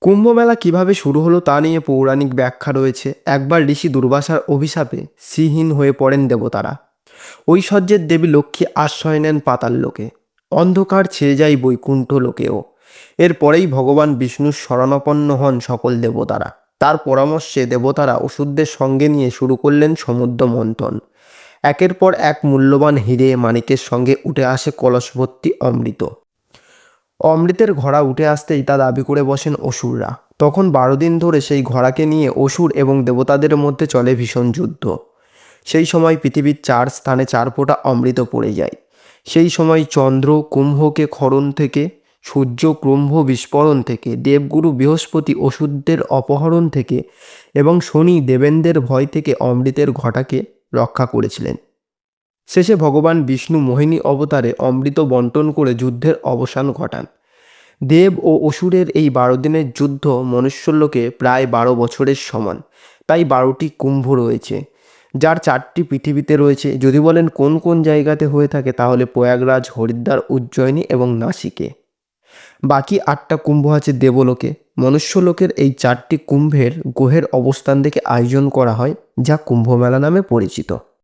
কুম্ভমেলা কিভাবে শুরু হলো তা নিয়ে পৌরাণিক ব্যাখ্যা রয়েছে। একবার ঋষি দুর্বাসার অভিশাপে শ্রীহীন হয়ে পড়েন দেবতারা। ঐশ্বর্যের দেবী লক্ষ্মী আশ্রয় নেন পাতাল লোকে। অন্ধকার ছেয়ে যায় বৈকুণ্ঠ লোকেও। এরপরেই ভগবান বিষ্ণুর শরণাপন্ন হন সকল দেবতারা। তার পরামর্শে দেবতারা অসুরদের সঙ্গে নিয়ে শুরু করলেন সমুদ্র মন্থন। একের পর এক মূল্যবান হিরে মানিকের সঙ্গে উঠে আসে কলস ভর্তি অমৃত। অমৃতের ঘোড়া উঠে আসতেই তা দাবি করে বসেন অসুররা। তখন 12 দিন ধরে সেই ঘোড়াকে নিয়ে অসুর এবং দেবতাদের মধ্যে চলে ভীষণ যুদ্ধ। সেই সময় পৃথিবীর 4 স্থানে 4 ফোঁটা অমৃত পড়ে যায়। সেই সময় চন্দ্র কুম্ভকে ক্ষরণ থেকে, সূর্য কুম্ভ বিস্ফোরণ থেকে, দেবগুরু বৃহস্পতি অসুরদের অপহরণ থেকে এবং শনি দেবেন্দ্রের ভয় থেকে অমৃতের ঘটাকে রক্ষা করেছিলেন। শেষে ভগবান বিষ্ণু মোহিনী অবতারে অমৃত বন্টন করে যুদ্ধের অবসান ঘটান। দেব ও অসুরের এই 12 দিনের যুদ্ধ মনুষ্যলোকে প্রায় 12 বছরের সমান। তাই 12টি কুম্ভ রয়েছে, যার 4টি পৃথিবীতে রয়েছে। যদি বলেন কোন কোন জায়গাতে হয়ে থাকে, তাহলে প্রয়াগরাজ, হরিদ্বার, উজ্জয়িনী এবং নাসিকে। বাকি 8টা কুম্ভ আছে দেবলোকে। মনুষ্যলোকের এই 4টি কুম্ভের গ্রহের অবস্থান দেখে আয়োজন করা হয়, যা কুম্ভমেলা নামে পরিচিত।